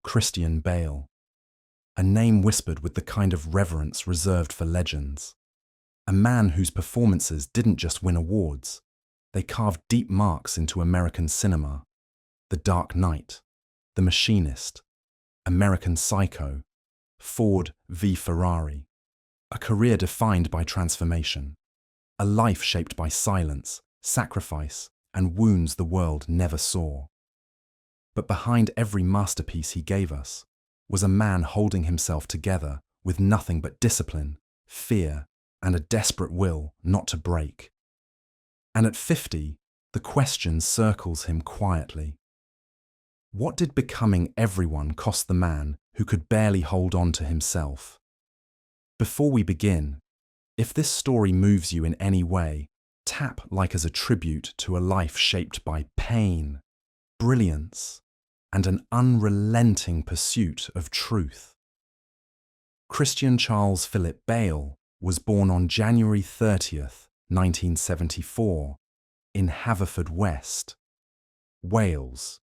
Christian Bale, a name whispered with the kind of reverence reserved for legends. A man whose performances didn't just win awards, they carved deep marks into American cinema. The Dark Knight, The Machinist, American Psycho, Ford v Ferrari. A career defined by transformation. A life shaped by silence, sacrifice, and wounds the world never saw. But behind every masterpiece he gave us was a man holding himself together with nothing but discipline, fear, and a desperate will not to break. And at 50, the question circles him quietly. What did becoming everyone cost the man who could barely hold on to himself? Before we begin, if this story moves you in any way, tap like as a tribute to a life shaped by pain, brilliance, and an unrelenting pursuit of truth. Christian Charles Philip Bale was born on January 30th, 1974, in Haverfordwest, Wales,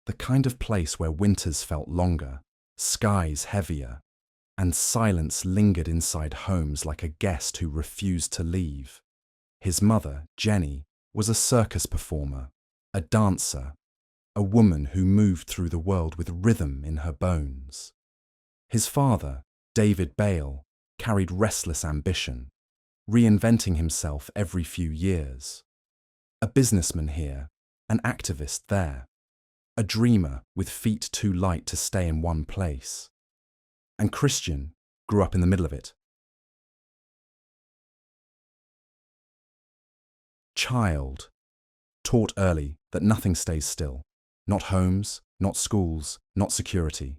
the kind of place where winters felt longer, skies heavier, and silence lingered inside homes like a guest who refused to leave. His mother, Jenny, was a circus performer, a dancer, a woman who moved through the world with rhythm in her bones. His father, David Bale, carried restless ambition, reinventing himself every few years. A businessman here, an activist there, a dreamer with feet too light to stay in one place. And Christian grew up in the middle of it. Child, taught early that nothing stays still. Not homes, not schools, not security.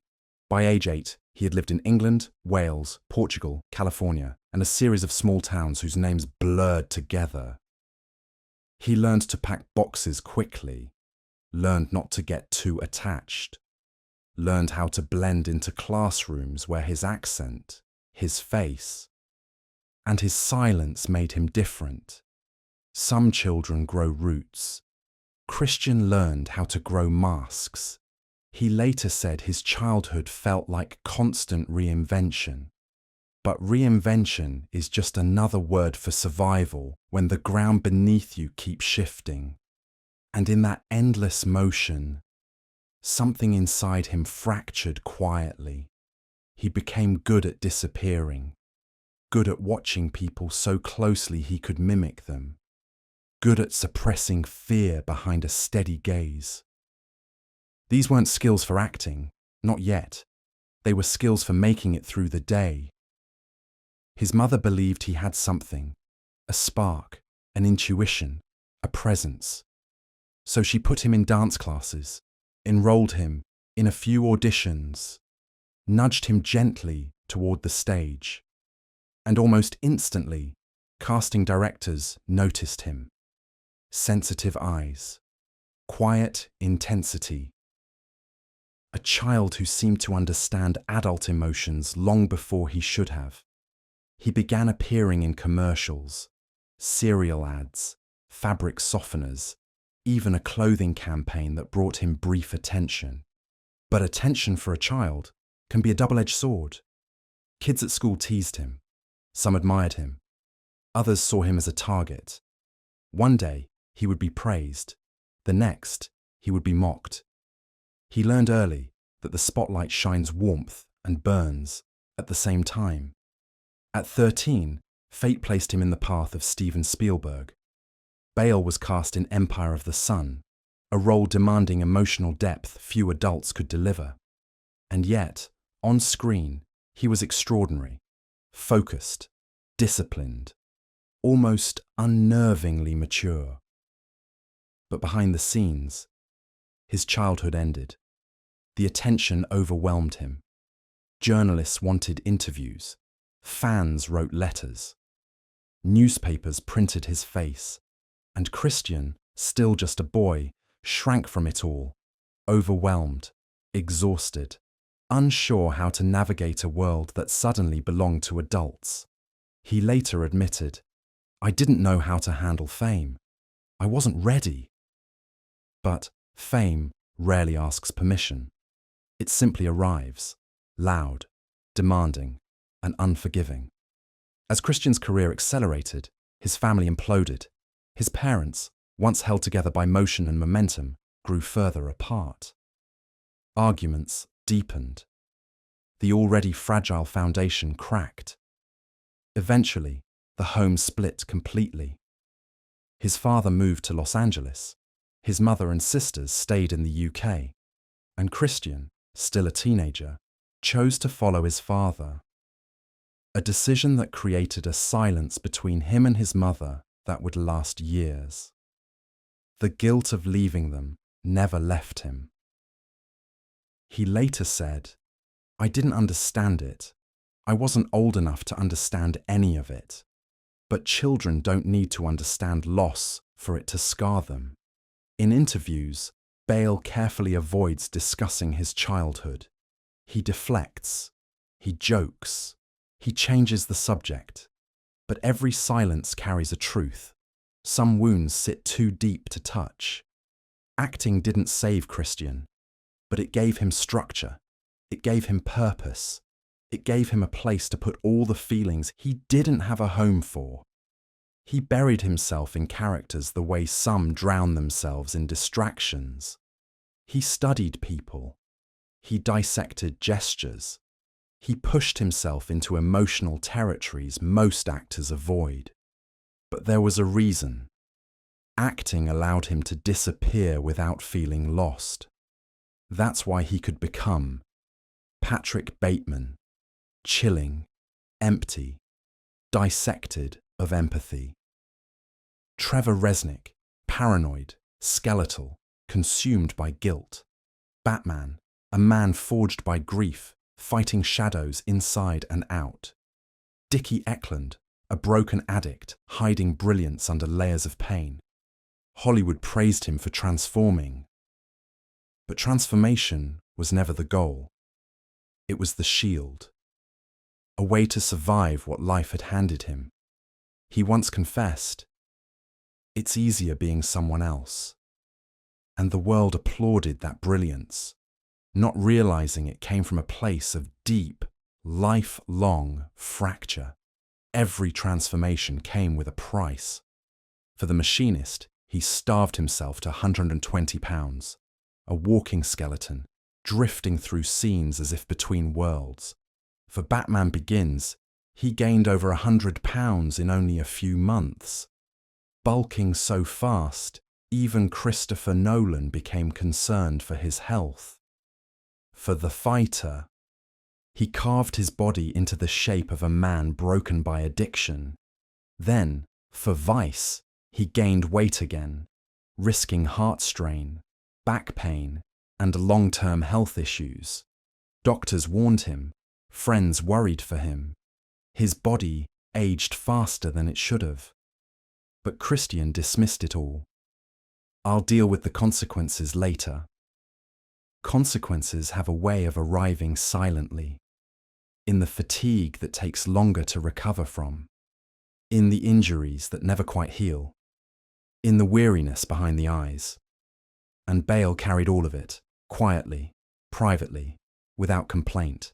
By age 8, he had lived in England, Wales, Portugal, California, and a series of small towns whose names blurred together. He learned to pack boxes quickly, learned not to get too attached, learned how to blend into classrooms where his accent, his face, and his silence made him different. Some children grow roots. Christian learned how to grow masks. He later said his childhood felt like constant reinvention. But reinvention is just another word for survival when the ground beneath you keeps shifting. And in that endless motion, something inside him fractured quietly. He became good at disappearing, good at watching people so closely he could mimic them, good at suppressing fear behind a steady gaze. These weren't skills for acting, not yet. They were skills for making it through the day. His mother believed he had something, a spark, an intuition, a presence. So she put him in dance classes, enrolled him in a few auditions, nudged him gently toward the stage. And almost instantly, casting directors noticed him. Sensitive eyes, quiet intensity. A child who seemed to understand adult emotions long before he should have. He began appearing in commercials, cereal ads, fabric softeners, even a clothing campaign that brought him brief attention. But attention for a child can be a double-edged sword. Kids at school teased him. Some admired him. Others saw him as a target. One day, he would be praised. The next, he would be mocked. He learned early that the spotlight shines warmth and burns at the same time. At 13, fate placed him in the path of Steven Spielberg. Bale was cast in Empire of the Sun, a role demanding emotional depth few adults could deliver. And yet, on screen, he was extraordinary, focused, disciplined, almost unnervingly mature. But behind the scenes, his childhood ended. The attention overwhelmed him. Journalists wanted interviews. Fans wrote letters. Newspapers printed his face. And Christian, still just a boy, shrank from it all, overwhelmed, exhausted, unsure how to navigate a world that suddenly belonged to adults. He later admitted, "I didn't know how to handle fame. I wasn't ready." But fame rarely asks permission. It simply arrives, loud, demanding, and unforgiving. As Christian's career accelerated, his family imploded. His parents, once held together by motion and momentum, grew further apart. Arguments deepened. The already fragile foundation cracked. Eventually, the home split completely. His father moved to Los Angeles. His mother and sisters stayed in the UK. And Christian, still a teenager, chose to follow his father. A decision that created a silence between him and his mother that would last years. The guilt of leaving them never left him. He later said, "I didn't understand it. I wasn't old enough to understand any of it. But children don't need to understand loss for it to scar them." In interviews, Bale carefully avoids discussing his childhood. He deflects. He jokes. He changes the subject. But every silence carries a truth. Some wounds sit too deep to touch. Acting didn't save Christian, but it gave him structure. It gave him purpose. It gave him a place to put all the feelings he didn't have a home for. He buried himself in characters the way some drown themselves in distractions. He studied people. He dissected gestures. He pushed himself into emotional territories most actors avoid. But there was a reason. Acting allowed him to disappear without feeling lost. That's why he could become Patrick Bateman, chilling, empty, dissected of empathy. Trevor Reznik, paranoid, skeletal, consumed by guilt. Batman, a man forged by grief, fighting shadows inside and out. Dickie Eklund, a broken addict, hiding brilliance under layers of pain. Hollywood praised him for transforming. But transformation was never the goal. It was the shield. A way to survive what life had handed him. He once confessed, "It's easier being someone else." And the world applauded that brilliance, not realizing it came from a place of deep, lifelong fracture. Every transformation came with a price. For the machinist, he starved himself to 120 pounds, a walking skeleton, drifting through scenes as if between worlds. For Batman Begins, he gained over 100 pounds in only a few months. Bulking so fast, even Christopher Nolan became concerned for his health. For The Fighter, he carved his body into the shape of a man broken by addiction. Then, for Vice, he gained weight again, risking heart strain, back pain, and long-term health issues. Doctors warned him, friends worried for him. His body aged faster than it should have. But Christian dismissed it all. "I'll deal with the consequences later." Consequences have a way of arriving silently, in the fatigue that takes longer to recover from, in the injuries that never quite heal, in the weariness behind the eyes. And Bale carried all of it, quietly, privately, without complaint,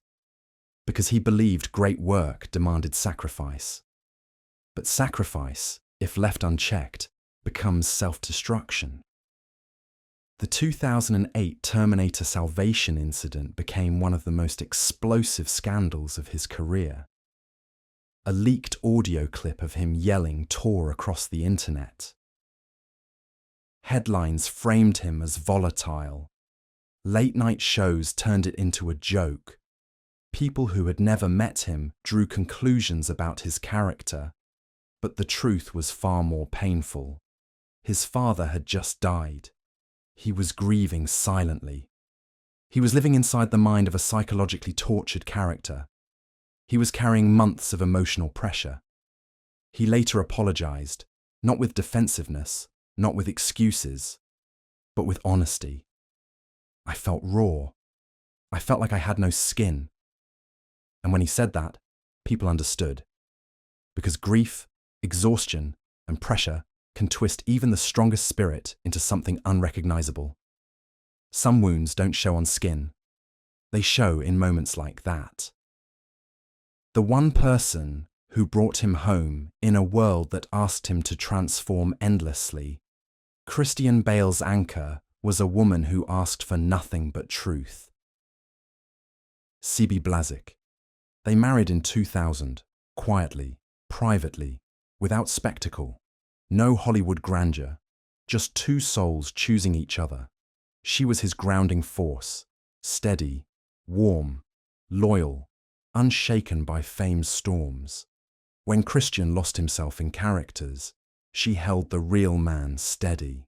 because he believed great work demanded sacrifice. But sacrifice, if left unchecked, becomes self-destruction. The 2008 Terminator Salvation incident became one of the most explosive scandals of his career. A leaked audio clip of him yelling tore across the internet. Headlines framed him as volatile. Late-night shows turned it into a joke. People who had never met him drew conclusions about his character. But the truth was far more painful. His father had just died. He was grieving silently. He was living inside the mind of a psychologically tortured character. He was carrying months of emotional pressure. He later apologized, not with defensiveness, not with excuses, but with honesty. "I felt raw. I felt like I had no skin." And when he said that, people understood. Because grief, exhaustion, and pressure can twist even the strongest spirit into something unrecognizable. Some wounds don't show on skin. They show in moments like that. The one person who brought him home in a world that asked him to transform endlessly. Christian Bale's anchor was a woman who asked for nothing but truth. C.B. Blazek. They married in 2000, quietly, privately, without spectacle. No Hollywood grandeur, just two souls choosing each other. She was his grounding force, steady, warm, loyal, unshaken by fame's storms. When Christian lost himself in characters, she held the real man steady.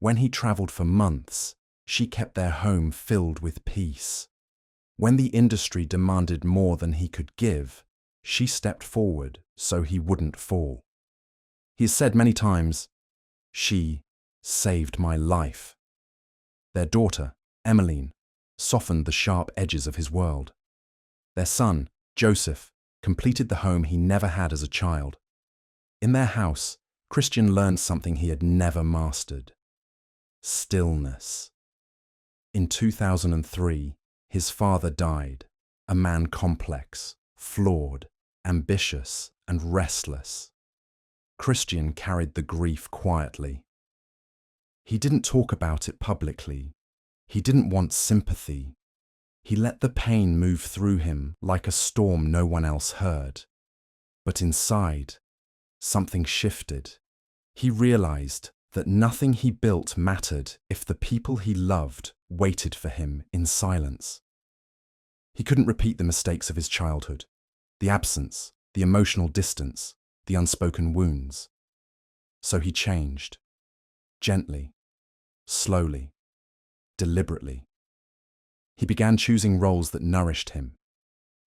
When he traveled for months, she kept their home filled with peace. When the industry demanded more than he could give, she stepped forward so he wouldn't fall. He has said many times, "She saved my life." Their daughter, Emmeline, softened the sharp edges of his world. Their son, Joseph, completed the home he never had as a child. In their house, Christian learned something he had never mastered: stillness. In 2003, his father died, a man complex, flawed, ambitious, and restless. Christian carried the grief quietly. He didn't talk about it publicly. He didn't want sympathy. He let the pain move through him like a storm no one else heard. But inside, something shifted. He realized that nothing he built mattered if the people he loved waited for him in silence. He couldn't repeat the mistakes of his childhood, the absence, the emotional distance, the unspoken wounds. So he changed, gently, slowly, deliberately. He began choosing roles that nourished him.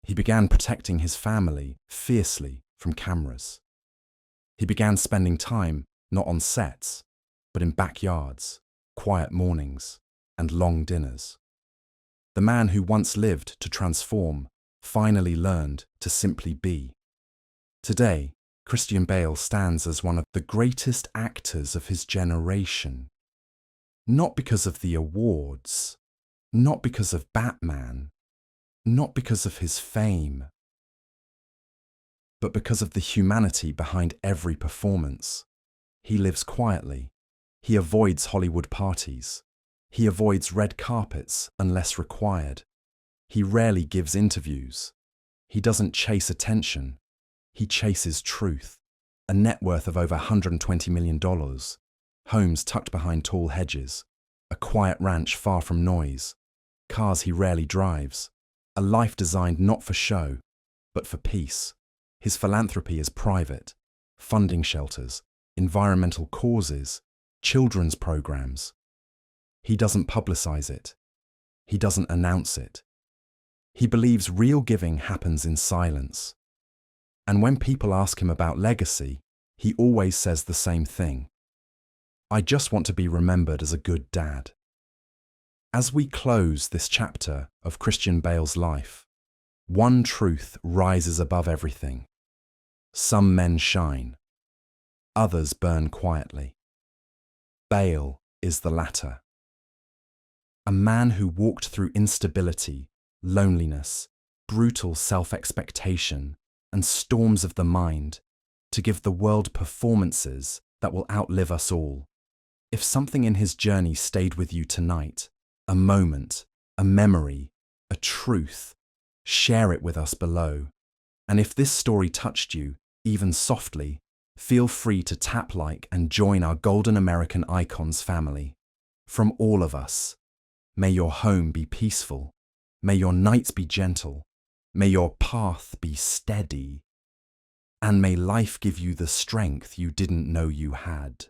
He began protecting his family fiercely from cameras. He began spending time not on sets, but in backyards, quiet mornings, and long dinners. The man who once lived to transform finally learned to simply be. Today, Christian Bale stands as one of the greatest actors of his generation. Not because of the awards, not because of Batman, not because of his fame, but because of the humanity behind every performance. He lives quietly. He avoids Hollywood parties. He avoids red carpets unless required. He rarely gives interviews. He doesn't chase attention. He chases truth. A net worth of over $120 million, homes tucked behind tall hedges, a quiet ranch far from noise, cars he rarely drives, a life designed not for show, but for peace. His philanthropy is private, funding shelters, environmental causes, children's programs. He doesn't publicize it. He doesn't announce it. He believes real giving happens in silence. And when people ask him about legacy, he always says the same thing: "I just want to be remembered as a good dad." As we close this chapter of Christian Bale's life, one truth rises above everything. Some men shine. Others burn quietly. Bale is the latter. A man who walked through instability, loneliness, brutal self-expectation, and storms of the mind to give the world performances that will outlive us all. If something in his journey stayed with you tonight, a moment, a memory, a truth, share it with us below. And if this story touched you, even softly, feel free to tap like and join our Golden American Icons family. From all of us, may your home be peaceful. May your nights be gentle. May your path be steady. And may life give you the strength you didn't know you had.